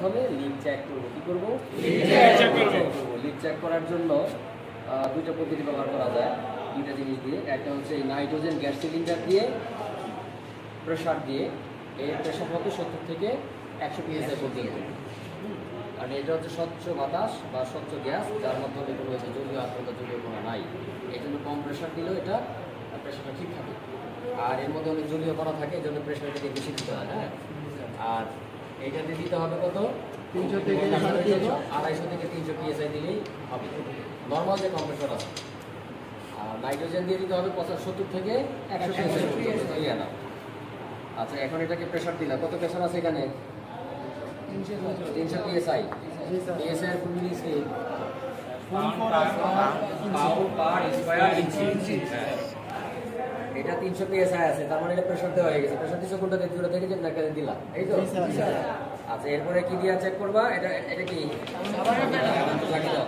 মাধ্যমে leak check করব। কি করব? লিক চেক করার জন্য দুইটা পদ্ধতি ব্যবহার করা যায়, দুইটা জিনিস দিয়ে। একটা হচ্ছে নাইট্রোজেন গ্যাস সিলিন্ডার দিয়ে প্রেশার দিয়ে, এই প্রেশার হবে 70 থেকে 100 psi পর্যন্ত। আর এটা হচ্ছে স্বচ্ছ বাতাস বা স্বচ্ছ গ্যাস, যার মাধ্যমে কোনো জলীয় আর্দ্রতা জলীয় কণা নাই। এই জন্য কম প্রেশার দিলেও এটা প্রেশারটা ঠিক থাকে। আর এর মধ্যে অনেক জলীয় কণা থাকে, এই জন্য প্রেশারটাকে বেশি দিতে হয়। হ্যাঁ, আর এইটাতে দিতে হবে কত? 250 থেকে 300 psi দিলেই হবে, নর্মাল যে কম্প্রেসর আছে। আর নাইট্রোজেন দিয়ে দিতে হবে 70 থেকে 100 psi পর্যন্ত। আচ্ছা, এখন এটাকে প্রেশার দিলাম। কত প্রেশার আছে এখানে? 300 psi। psi এর ফুল মিনিট কি? পাউন্ড পার স্কয়ার ইঞ্চি। এটা 300 psi আছে, তার মানে এটা প্রেশার দেওয়া হয়ে গেছে। প্রেশার দিছো কোনটা দূরে থেকে যে নাকে দিলাম, এই তো। আচ্ছা, এরপরে কি দিয়া চেক করবা? এটা কি লাগিয়ে দাও।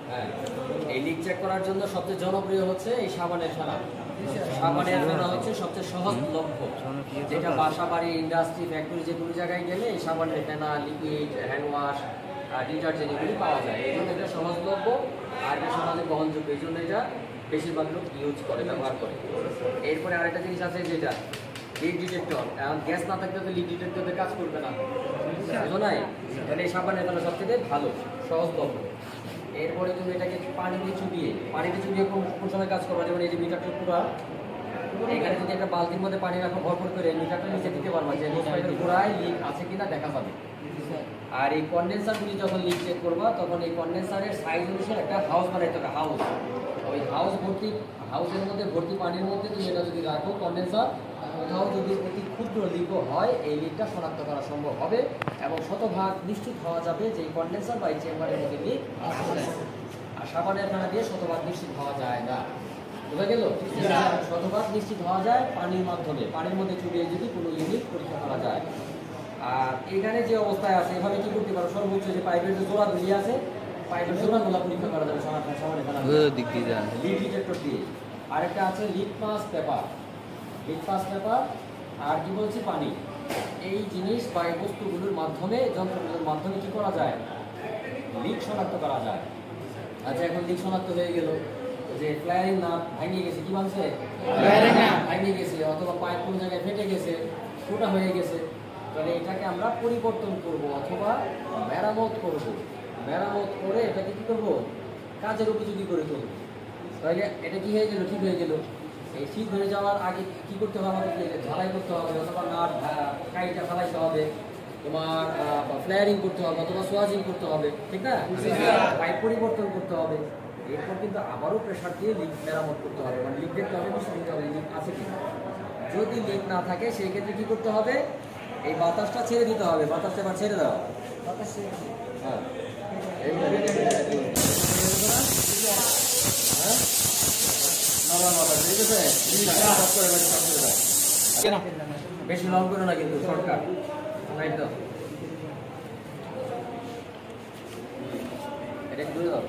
হ্যাঁ, এই লিক চেক করার জন্য সবচেয়ে জনপ্রিয় হচ্ছে এই সাবানের ফেনা। সাবানের ফেনা হচ্ছে সবচেয়ে সহজলভ্য, যেটা বাসা বাড়ি, ইন্ডাস্ট্রি, ফ্যাক্টরি, যে কোনো জায়গায় গেলে এই সাবানের ফেনা, লিকুইড, হ্যান্ড ওয়াশ, ডিটারজেন্ট এগুলি পাওয়া যায়। এই জন্য এটা সহজলভ্য আর এটা সমাজে বহনযোগ্য, এই জন্য এটা বেশিরভাগ লোক ইউজ করে, ব্যবহার করে। এরপরে আরেকটা জিনিস আছে যেটা লিক ডিটেক্টর। এখন গ্যাস না থাকলে তো লিক ডিটেক্টরদের কাজ করবে না, বুঝো নাই? তাহলে এই সাবানের ফেনা সবচেয়ে ভালো, সহজলভ্য। এরপরে তুমি এটাকে পানিতে চুবিয়ে কোন সময় কাজ করবা? যেমন এই যে মিটারটা পুরো, এখানে যদি একটা বালতির মধ্যে পানি রাখো ভরপুর করে, মিটারটা নিচে দিতে পারবা যে হোস পাইপের গোড়ায় লিক আছে কিনা দেখা যাবে। আর এই কন্ডেন্সারগুলি যখন লিক চেক করবা, তখন এই কন্ডেন্সারের সাইজ অনুসারে একটা হাউস বানাইতে হবে। ওই হাউসের মধ্যে ভর্তি পানির মধ্যে তুমি এটা যদি রাখো কন্ডেন্সার, কোথাও যদি অতি ক্ষুদ্র লিকও হয়, এই লিকটা শনাক্ত করা সম্ভব হবে এবং শতভাগ নিশ্চিত হওয়া যাবে যে এই কন্ডেন্সার বা এই চেম্বারের মধ্যে লিক আছে। আর সাবানের ফেনা দিয়ে শতভাগ নিশ্চিত হওয়া যায় না, বুঝা গেল? শতভাগ নিশ্চিত হওয়া যায় পানির মাধ্যমে, পানির মধ্যে চুবিয়ে যদি কোনো ইউনিট পরীক্ষা করা যায়। আর এখানে যে অবস্থায় আছে, এভাবে কি করতে পারো? সর্বোচ্চ যে পাইপের যে জোড়া ধরিয়ে আছে, পাইপের জোড়াগুলো পরীক্ষা করা যাবে সাবানের ফেনা লিক ডিটেক্টর দিয়ে। আরেকটা আছে লিটমাস পেপার। আর কি বলছি, পানি। এই জিনিস বা এই বস্তুগুলোর মাধ্যমে, যন্ত্রগুলোর মাধ্যমে কি করা যায়? লিক শনাক্ত করা যায়। আচ্ছা, এখন লিক শনাক্ত হয়ে গেল যে ফ্লায়ারিং নাট ভেঙে গেছে, কি বলছে? ভেঙে গেছে, অথবা পাইপ কোন জায়গায় ফেটে গেছে, ফোটা হয়ে গেছে, তাহলে এটাকে আমরা পরিবর্তন করব অথবা মেরামত করব। মেরামত করে এটাকে কি করব? কাজের উপযোগী করে তুলব। তাহলে এটা কি হয়ে গেল? ঠিক হয়ে গেল। এই ঠিক হয়ে যাওয়ার আগে কি করতে হবে? আমাদেরকে ঝালাই করতে হবে, অথবা নাট কাইটা ফেলাইতে হবে, তোমার ফ্লায়ারিং করতে হবে, অথবা সোয়াজিং করতে হবে, ঠিক না? পাইপ পরিবর্তন করতে হবে। এরপর কিন্তু আবারও প্রেশার দিয়ে লিক মেরামত করতে হবে, মানে লিক দেখতে হবে, নিশ্চিত নিতে হবে লিক আছে কিনা। যদি লিক না থাকে সেই ক্ষেত্রে কি করতে হবে? এই বাতাসটা ছেড়ে দিতে হবে। বাতাসটা এবার ছেড়ে দাও। হ্যাঁ, বেশি লং করো না কিন্তু, শর্টকাট। এটা কি দাও।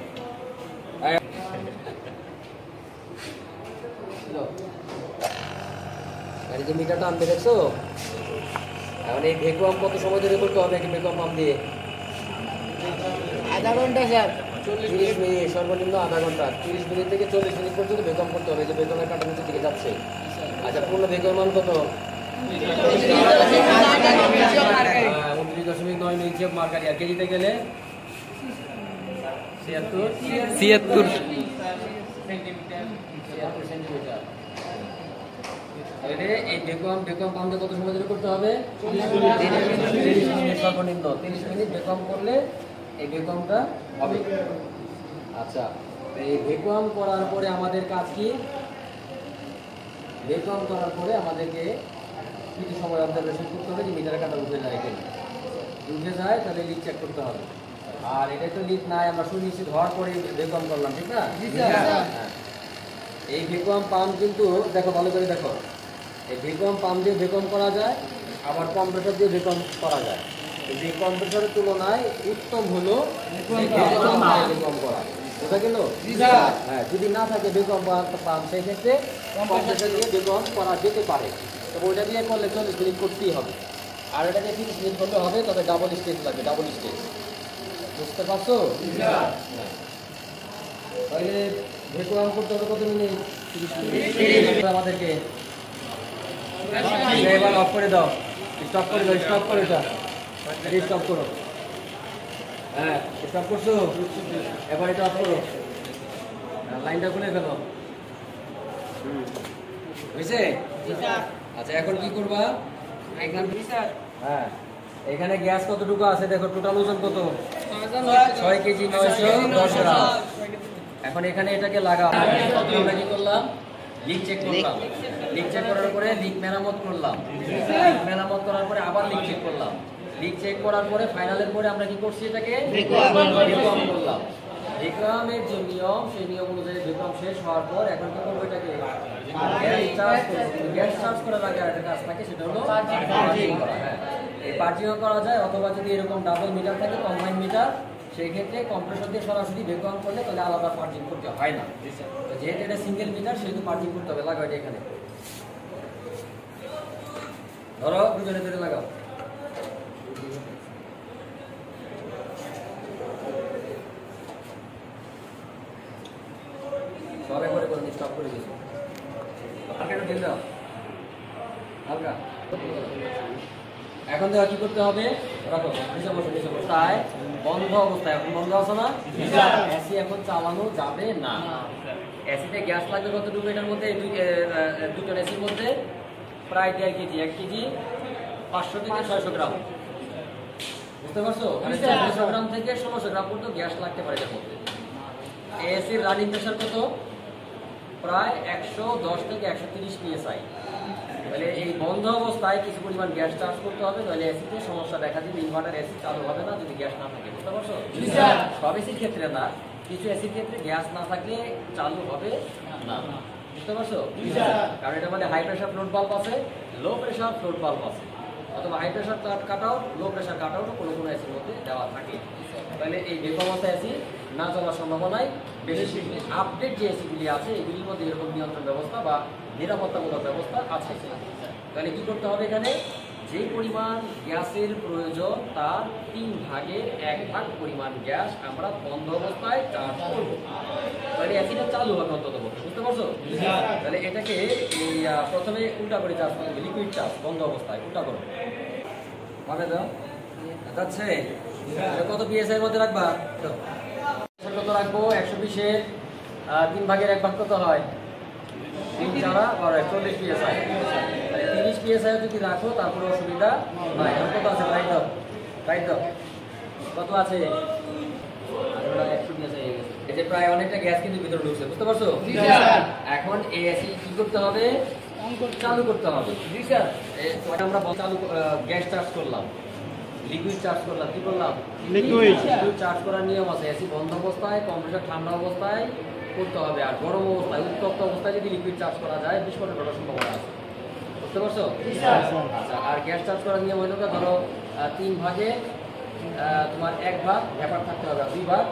গাড়িতে মিটারটা আনতে দেখছো? এখন এই ভ্যাকুয়াম কত সময় ধরে করতে হবে? ভ্যাকুয়াম পাম্প দিয়ে আধা ঘন্টা স্যার, 30 মিনিট, সর্বনিম্ন আধা ঘন্টা। 30 মিনিট থেকে 40 মিনিট পর্যন্ত ভ্যাকুয়াম করতে হবে, যে ভ্যাকুয়ামের কাটা নিচের দিকে যাচ্ছে। আচ্ছা, পূর্ণ ভ্যাকুয়াম মান কত? 29.9 ইঞ্চি মার্কারি। আর কেজিতে গেলে 76 সেন্টিমিটার। এই ভ্যাকুয়াম পাম্পে কত সময় ধরে করতে হবে? 30 মিনিট সর্বনিম্ন। 30 মিনিট ভ্যাকুয়াম করলে এই ভ্যাকুয়ামটা হবে। আচ্ছা, এই ভ্যাকুয়াম করার পরে আমাদের কাজ কি? ভ্যাকুয়াম করার পরে আমাদেরকে কিছু সময় অবজারভেশন করতে হবে যে মিটারের কাটা উঠে যায় কিনা। উঠে যায় তাহলে লিক চেক করতে হবে। আর এটা তো লিক নাই, আমরা সুনিশ্চিত হওয়ার পরে ভ্যাকুয়াম করলাম, ঠিক না? হ্যাঁ, এই ভ্যাকুয়াম পাম্প কিন্তু দেখো, ভালো করে দেখো, এই ভ্যাকুয়াম পাম্প দিয়ে ভ্যাকুয়াম করা যায়, আবার কম্প্রেসর দিয়ে ভ্যাকুয়াম করা যায়। কিন্তু এই কম্প্রেসরের তুলনায় উত্তম হলো ভ্যাকুয়াম করা। বোঝা গেল? হ্যাঁ, যদি না থাকে ভ্যাকুয়াম পাম্প, সেই ক্ষেত্রে কম্প্রেসর দিয়ে ভ্যাকুয়াম করা যেতে পারে। তো ওইটা দিয়ে করলে 40 মিনিট করতেই হবে। আর এটাকে 30 মিনিট করলে হবে, তবে ডাবল স্টেজ লাগবে, ডাবল স্টেজ। বুঝতে পারছো? তাহলে ভেকুয়াম করতে হবে কত মিনিট? 30 মিনিট। আমাদেরকে এবার অফ করে দাও, স্টপ করে দাও, স্টপ করে দাও, স্টপ করো। হ্যাঁ, স্টপ করছো, এবার এটা অফ করো, লাইনটা খুলে ফেলো। বুঝছে? আচ্ছা, এখন কি করবা? হ্যাঁ, এখানে গ্যাস কতটুকু আছে দেখো, টোটাল ওজন কত? 6 কেজি 910 গ্রাম। এখন এখানে এটাকে লাগাও। আমরা কি করলাম? লিক চেক করলাম, লিক চেক করার পরে লিক মেরামত করলাম, লিক মেরামত করার পরে আবার লিক চেক করলাম, লিক চেক করার পরে ফাইনালের পরে আমরা কি করছি? এটাকে ভেকুয়াম করলাম। ভেকুয়ামের যে নিয়ম, সেই নিয়ম অনুযায়ী ভেকুয়াম শেষ হওয়ার পর এখন কি করবো? এটাকে গ্যাস চার্জ করার আগে একটা কাজ থাকে, সেটা হলো পার্জিং করা। হ্যাঁ, এই পার্জিংও করা যায়, অথবা যদি এরকম ডাবল মিটার থাকে, কম্বাইন মিটার, সেই ক্ষেত্রে কম্প্রেসর দিয়ে সরাসরি ভেকুয়াম করলে তাহলে আলাদা পার্জিং করতে হয় না। তো যেহেতু এটা সিঙ্গেল মিটার, সেহেতু পার্জিং করতে হবে। লাগাও এটা এখানে, ধরো দুজনে ধরে লাগাও। সবাই করে করে স্টপ করে দিয়েছো। হালকা ঢেলে দাও, হালকা। এখন দেখো কি করতে হবে, রাখো নিচে বসো, নিচে বসো। তাই বন্ধ অবস্থায়, এখন বন্ধ আছে না? এসি এখন চালানো যাবে না। এসিতে গ্যাস লাগবে কতটুকু? এটার মধ্যে দুটো এসির মধ্যে প্রায় 1.5 কেজি, 1 কেজি 500 থেকে 600 গ্রাম। বুঝতে পারছো? 600 গ্রাম থেকে 1600 গ্রাম পর্যন্ত গ্যাস লাগতে পারে এটার মধ্যে। এসির রানিং প্রেশার কত? প্রায় 110 থেকে 130 PSI। তাহলে এই বন্ধ অবস্থায় কিছু পরিমাণ গ্যাস চার্জ করতে হবে, তাহলে এসিতে সমস্যা দেখা দিবে, ইনভার্টার এসি চালু হবে না যদি গ্যাস না থাকে। বুঝতে পারছো? সব এসির ক্ষেত্রে না, কিছু এসির ক্ষেত্রে গ্যাস না থাকলে চালু হবে না। বুঝতে পারছো? কারণ এটা মানে হাই প্রেশার ফ্লোট বাল্ব আছে, লো প্রেশার ফ্লোট বাল্ব আছে, অথবা high pressure cut out, low pressure cut আউটও কোনো কোনো এসির মধ্যে দেওয়া থাকে। তাহলে এই ভেকুয়াম অবস্থায় এসি না চলার সম্ভাবনাই বেশি। আপডেট যে এসিগুলি আছে, এগুলির মধ্যে এরকম নিয়ন্ত্রণ ব্যবস্থা বা নিরাপত্তামূলক ব্যবস্থা আছে। তাহলে কি করতে হবে? এখানে যে পরিমাণ গ্যাসের প্রয়োজন তার 3 ভাগের 1 ভাগ পরিমাণ গ্যাস আমরা বন্ধ অবস্থায় চার্জ করব, তাহলে এসিটা চালু হবে অন্তত। বুঝতে পারছো? তাহলে এটাকে এই প্রথমে উল্টা করে চার্জ করতে হবে, লিকুইড চার্জ বন্ধ অবস্থায় উল্টা করো। ভাবে দাও যাচ্ছে। কত PSI এর মধ্যে রাখবা? কত রাখবো? 120-এর 3 ভাগের 1 ভাগ কত হয়? 3 4 12 40 PSI। 30 PSI যদি রাখো তারপরে অসুবিধা নাই। এখন কত আছে? রাইট দাও, রাইট দাও। কত আছে? 100 PSI হয়ে গেছে। এই যে প্রায় অনেকটা গ্যাস কিন্তু ভিতরে ঢুকছে। বুঝতে পারছো? এখন এই এসি কি করতে হবে? চালু করতে হবে। আমরা চালু গ্যাস চার্জ করলাম, লিকুইড চার্জ করলাম। কি করলাম? লিকুইড চার্জ করার নিয়ম আছে। এসি বন্ধ অবস্থায়, কম্প্রেসর ঠান্ডা অবস্থায় করতে হবে, আর গরম অবস্থায়, উত্তপ্ত অবস্থায় যদি লিকুইড চার্জ করা যায় বিস্ফোরণ ঘটার সম্ভাবনা আছে। বুঝতে পারছো? আচ্ছা, আর গ্যাস চার্জ করার নিয়ম হলো ধরো 3 ভাগে তোমার 1 ভাগ ভ্যাপার থাকতে হবে, 2 ভাগ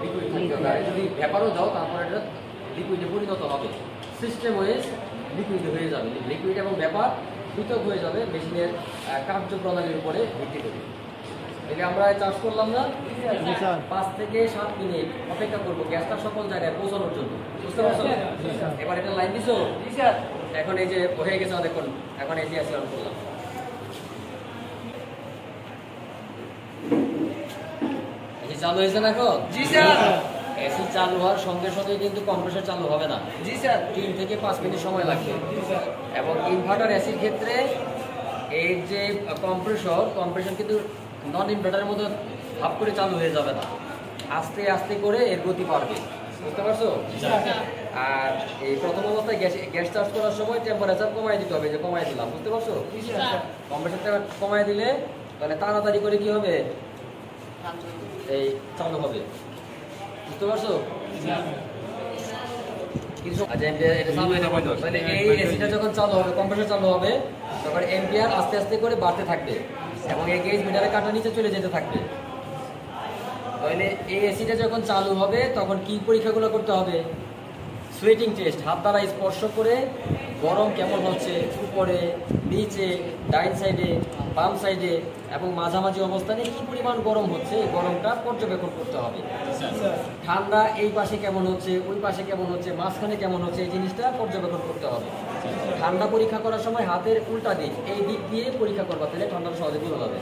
লিকুইড থাকতে হবে। আর যদি ভ্যাপারও দাও তারপরে এটা লিকুইডে পরিণত হবে, সিস্টেম ওয়েজ লিকুইড হয়ে যাবে। লিকুইড এবং ভ্যাপার পৃথক হয়ে যাবে মেশিনের কার্যপ্রণালীর উপরে ভিত্তি করে। এটা আমরা চার্জ করলাম না, 5 থেকে 7 মিনিট অপেক্ষা করবো গ্যাসটা সকল জায়গায় পৌঁছানোর জন্য। বুঝতে পারছো? এবার এটা লাইন দিছো। এখন এই যে হয়ে গেছে অনেকক্ষণ, এখন এই যে এসি অন করলাম। এসি চালু হয়েছে না এখন? জি স্যার। এসি চালু হওয়ার সঙ্গে সঙ্গে কিন্তু কম্প্রেসর চালু হবে না। জি স্যার। 3 থেকে 5 মিনিট সময় লাগবে। এবং ইনভার্টার এসির ক্ষেত্রে এর যে কম্প্রেসর কিন্তু নন ইনভার্টারের মতো ভাব করে চালু হয়ে যাবে না, আস্তে আস্তে করে এর গতি বাড়বে। বুঝতে পারছো? আর এই প্রথম অবস্থায় গ্যাস চার্জ করার সময় টেম্পারেচার কমাই দিতে হবে, যে কমাই দিলাম। বুঝতে পারছো? কম্প্রেসরটা কমাই দিলে তাহলে তাড়াতাড়ি করে কি হবে? এই চালু হবে। বুঝতে পারছো? এই এসিটা যখন চালু হবে, কম্প্রেসর চালু হবে, তখন এম্পিয়ার আস্তে আস্তে করে বাড়তে থাকবে এবং এই গেজ মিটারের কাঁটা নিচে চলে যেতে থাকবে। তাহলে এই এসিটা যখন চালু হবে তখন কি পরীক্ষাগুলো করতে হবে? সুয়েটিং টেস্ট, হাত দ্বারা স্পর্শ করে গরম কেমন হচ্ছে উপরে, নিচে, ডাইন সাইডে, বাম সাইডে এবং মাঝামাঝি অবস্থানে কি পরিমাণ গরম হচ্ছে এই গরমটা পর্যবেক্ষণ করতে হবে। ঠান্ডা এই পাশে কেমন হচ্ছে, ওই পাশে কেমন হচ্ছে, মাঝখানে কেমন হচ্ছে এই জিনিসটা পর্যবেক্ষণ করতে হবে। ঠান্ডা পরীক্ষা করার সময় হাতের উল্টা দিক, এই দিক দিয়ে পরীক্ষা করবা, তাহলে ঠান্ডাটা সহজে বোঝা যাবে।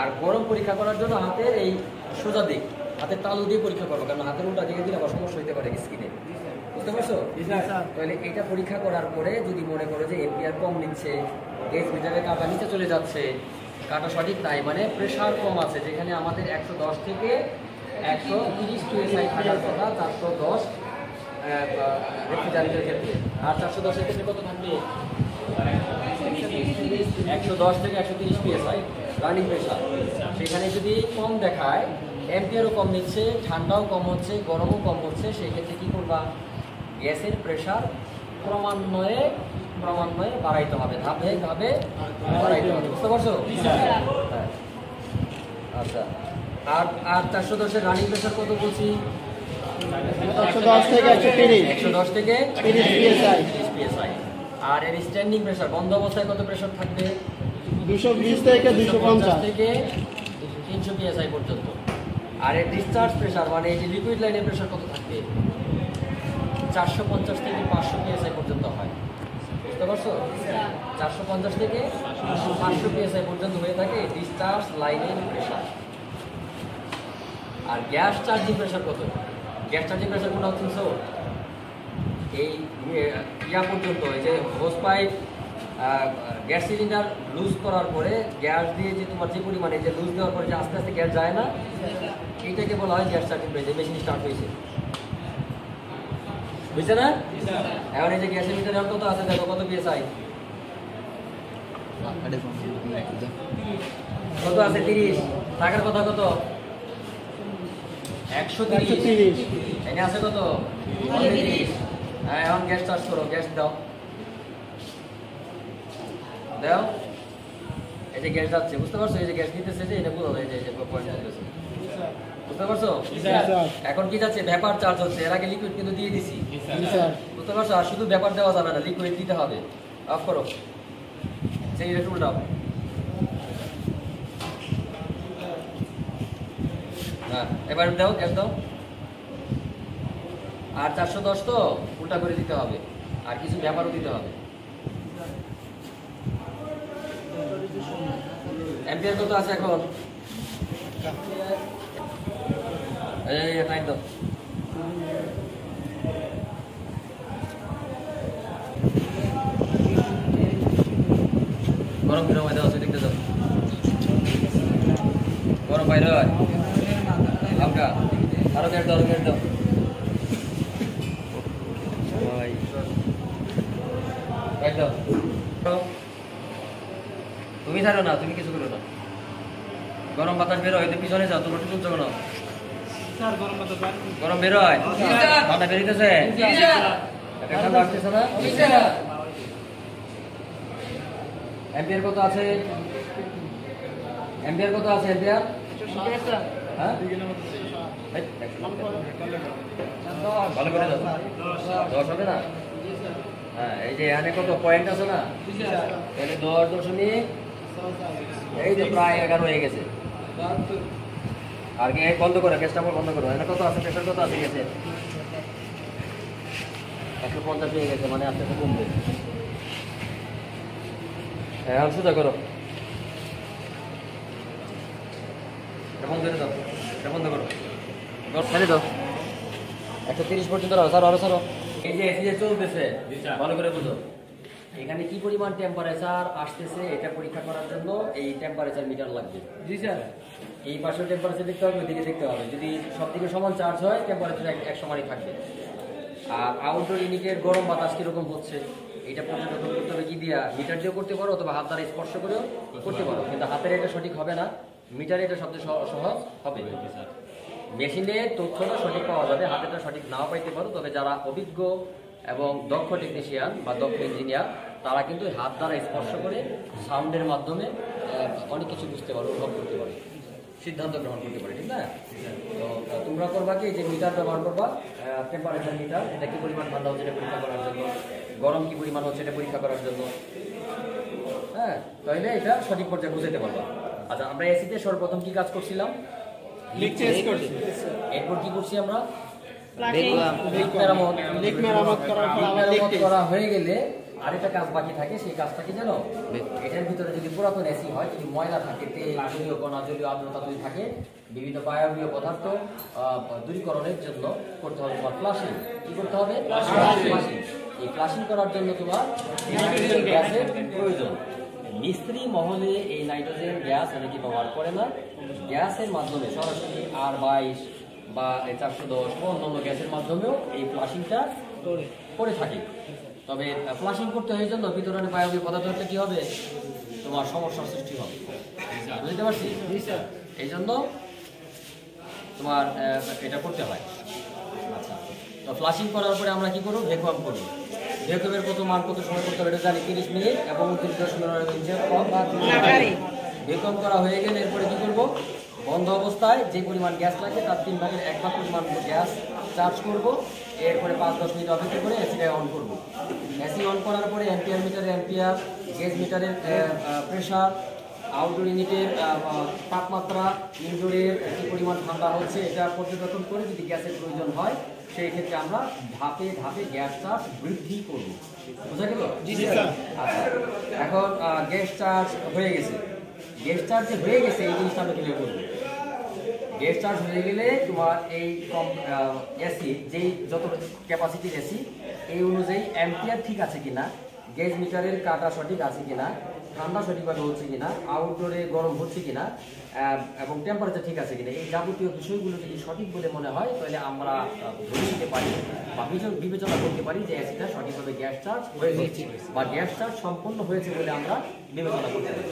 আর গরম পরীক্ষা করার জন্য হাতের এই সোজা দিক, হাতের তালু দিয়ে পরীক্ষা করবো, কারণ হাতের উল্টা দিকে দিলে আবার সমস্যা হইতে পারে স্কিনে। বুঝতে পারছো? তাহলে এটা পরীক্ষা করার পরে যদি মনে করো যে এম্পিয়ার কম নিচ্ছে, গেজ মিটারের কাঁটা নিচে চলে যাচ্ছে, কাঁটা সঠিক নাই, মানে প্রেশার কম আছে, যেখানে আমাদের 110 থেকে 130 PSI থাকার কথা, 410 রেফ্রিজারেটরের ক্ষেত্রে। আর 410-এর ক্ষেত্রে কত থাকবে? 110 থেকে 130 PSI রানিং প্রেশার। সেখানে যদি কম দেখায়, এম্পিয়ারও কম নিচ্ছে, ঠান্ডাও কম হচ্ছে, গরমও কম হচ্ছে, সেই ক্ষেত্রে কী করবা? গ্যাসের প্রেশার ক্রমান্বয়ে বাড়াইতে হবে, ধাপে ধাপে বাড়াইতে হবে। বুঝতে পারছো? হ্যাঁ। আচ্ছা, আর 410-এর রানিং প্রেশার কত বলছি? 110 থেকে 30 PSI। আর এর স্ট্যান্ডিং প্রেশার বন্ধ অবস্থায় কত প্রেশার থাকবে? 220 থেকে 250 থেকে 300 PSI পর্যন্ত। আর এর ডিসচার্জ প্রেশার মানে এই যে লিকুইড লাইনের প্রেশার কত থাকবে? 450 থেকে 500 PSI পর্যন্ত হয়। বুঝতে পারছো? 450 থেকে 500 PSI পর্যন্ত হয়ে থাকে ডিসচার্জ লাইনের প্রেশার। আর গ্যাস চার্জিং প্রেশার কত? গ্যাস চার্জিং প্রেশার কোনটা হচ্ছে এই ইয়া পর্যন্ত, এই যে hose pipe gas cylinder loose করার পরে গ্যাস দিয়ে যে তোমার যে পরিমাণে যে লুজ দেওয়ার পরে যে আস্তে আস্তে গ্যাস যায় না, এইটাকে বলা হয় gas charging pressure. Machine start হয়েছে, বুঝছে না? এখন এই যে গ্যাসের মিটার কত আছে দেখো, কত PSI কত আছে? 30। থাকার কথা কত? 130। এখানে আছে কত? 30। হ্যাঁ, এখন গ্যাস চার্জ করো, গ্যাস দাও, এই যে গ্যাস যাচ্ছে। বুঝতে পারছো? এই যে গ্যাস নিতেছে, যে এটা বোঝা যায়, এই যে পয়েন্ট নিতেছে। বুঝতে পারছো? এখন কি যাচ্ছে? ভ্যাপার চার্জ হচ্ছে। এর আগে লিকুইড কিন্তু দিয়ে দিছি। বুঝতে পারছো? আর শুধু ভ্যাপার দেওয়া যাবে না, লিকুইড দিতে হবে। অফ করো, সেই টুল দাও। হ্যাঁ, এবার দাও, গ্যাস দাও। আর 410 তো উল্টা করে দিতে হবে, আর কিছু ভ্যাপারও দিতে হবে। এম্পিয়ার কত আছে এখন? এই টাইম দাও। গরম কিরম হয়? দাও, দেখতে দাও। গরম বাইরে হয় হালকা। আরো গ্যাস দাও, গ্যাস দাও। তুমি ছাড়ো না, তুমি কিছু করো না। গরম বাতাস বের হয়, পিছনে যাও, তোমার চলছো কেন? গরম বের হয়, ঠান্ডা বেরিতেছে, ঠান্ডা আসতেছে না? এম্পিয়ার কত আছে? এম্পিয়ার কত আছে? এম্পিয়ার হ্যাঁ, ভালো করে দাও। 10 হবে না? হ্যাঁ, এই যে এখানে কত পয়েন্ট আছে না? তাহলে 10., এই যে প্রায় 11 হয়ে গেছে। আর কি বন্ধ করো, গ্যাসটা বন্ধ করো। এখানে কত আছে? প্রেশার কত আছে? গেছে 150 হয়ে গেছে, মানে আস্তে আস্তে কমবে। হ্যাঁ, সোজা করো, বন্ধ করে দাও, বন্ধ করো, ফেলে দাও। 130 পর্যন্ত রাখো, স্যার আরো স্যার। এই যে এসি যে চলতেছে, ভালো করে বুঝো। এখানে কি পরিমাণ টেম্পারেচার আসতেছে এটা পরীক্ষা করার জন্য এই টেম্পারেচার মিটার লাগবে। জি স্যার। এই পাশেও টেম্পারেচার দেখতে হবে, ওইদিকে দেখতে হবে। যদি সব দিকে সমান চার্জ হয়, টেম্পারেচার এক সমানই থাকবে। আর আউটডোর ইউনিটের গরম বাতাস কিরকম হচ্ছে এটা পর্যবেক্ষণ করতে হবে কি দিয়া? মিটার দিয়েও করতে পারো, অথবা হাত দ্বারা স্পর্শ করেও করতে পারো। কিন্তু হাতের এটা সঠিক হবে না, মিটারে এটা সবচেয়ে সহজ হবে। মেশিনে তথ্যটা সঠিক পাওয়া যাবে, হাতেটা সঠিক নাও পাইতে পারো। তবে যারা অভিজ্ঞ এবং দক্ষ টেকনিশিয়ান বা দক্ষ ইঞ্জিনিয়ার, তারা কিন্তু হাত দ্বারা স্পর্শ করে সাউন্ডের মাধ্যমে অনেক কিছু বুঝতে পারো, অনুভব করতে পারে। সিদ্ধান্ত গ্রহণ করতে পারি, ঠিক না? তো তোমরা করবা কি, যে মিটার ব্যবহার করবা, টেম্পারেচার মিটার, এটা কি পরিমাণ ঠান্ডা হচ্ছে এটা পরীক্ষা করার জন্য, গরম কি পরিমাণ হচ্ছে এটা পরীক্ষা করার জন্য। হ্যাঁ, তাহলে এটা সঠিক পর্যায়ে বুঝাইতে পারবা। আচ্ছা, আমরা এসিতে সর্বপ্রথম কি কাজ করছিলাম? এরপর কি করছি আমরা? লিক মেরামত করা হয়ে গেলে আরেকটা কাজ বাকি থাকে, সেই কাজটা কি জানো? এটার ভিতরে যদি পুরাতন এসি হয়, যদি ময়লা থাকে, তেল, জলীয় কণা, জলীয় আর্দ্রতা যদি থাকে, বিভিন্ন বায়বীয় পদার্থ দূরীকরণের জন্য করতে হবে তোমার ফ্লাশিং। কি করতে হবে? ফ্লাশিং। এই ফ্লাশিং করার জন্য তোমার নাইট্রোজেন গ্যাসের প্রয়োজন। মিস্ত্রি মহলে এই নাইট্রোজেন গ্যাস অনেকে ব্যবহার করে না, গ্যাসের মাধ্যমে সরাসরি R22 বা 410 বা অন্যান্য গ্যাসের মাধ্যমেও এই ফ্লাশিংটা করে থাকে। তবে ফ্লাশিং করতে হয়ে জন্য ভিতরে বায়বীয় পদার্থ হলে কি হবে? তোমার সমস্যার সৃষ্টি হবে, বুঝতে পারছি? এই জন্য তোমার এটা করতে হয়। আচ্ছা, তো ফ্লাশিং করার পরে আমরা কি করবো? ভ্যাকুয়াম করবো। ভ্যাকুয়ামের কত মান, কত সময় করতে হবে এটা জানি, 30 মিনিট এবং 30 ভ্যাকুয়াম করা হয়ে গেলে এরপরে কি করবো? বন্ধ অবস্থায় যে পরিমাণ গ্যাস লাগে তার 3 ভাগের 1 ভাগ পরিমাণ গ্যাস চার্জ করব। এরপরে 5-10 মিনিট অপেক্ষা করে এসিটা অন করব। এসি অন করার পরে অ্যাম্পিয়ার মিটারে অ্যাম্পিয়ার, গেজ মিটারের প্রেশার, আউটডোর ইউনিটের তাপমাত্রা, ইনডোরের কী পরিমাণ ঠান্ডা হচ্ছে এটা পর্যবেক্ষণ করে যদি গ্যাসের প্রয়োজন হয়, সেই ক্ষেত্রে আমরা ধাপে ধাপে গ্যাস চার্জ বৃদ্ধি করব। বুঝা গেল? আচ্ছা, এখন গ্যাস চার্জ হয়ে গেছে। গ্যাস চার্জ যে হয়ে গেছে এই জিনিসটা আমরা ক্লিয়ার করবো। গ্যাস চার্জ হয়ে গেলে তোমার এই এসি, যেই যত ক্যাপাসিটির এসি, এই অনুযায়ী অ্যাম্পিয়ার ঠিক আছে কিনা, গেজ মিটারের কাটা সঠিক আছে কিনা, ঠান্ডা সঠিকভাবে হচ্ছে কিনা, আউটডোরে গরম হচ্ছে কিনা, এবং টেম্পারেচার ঠিক আছে কিনা, এই যাবতীয় বিষয়গুলো যদি সঠিক বলে মনে হয় তাহলে আমরা ধরে নিতে পারি বা বিবেচনা করতে পারি যে এসিটা সঠিকভাবে গ্যাস চার্জ হয়ে গেছে বা গ্যাস চার্জ সম্পন্ন হয়েছে বলে আমরা বিবেচনা করতে পারি।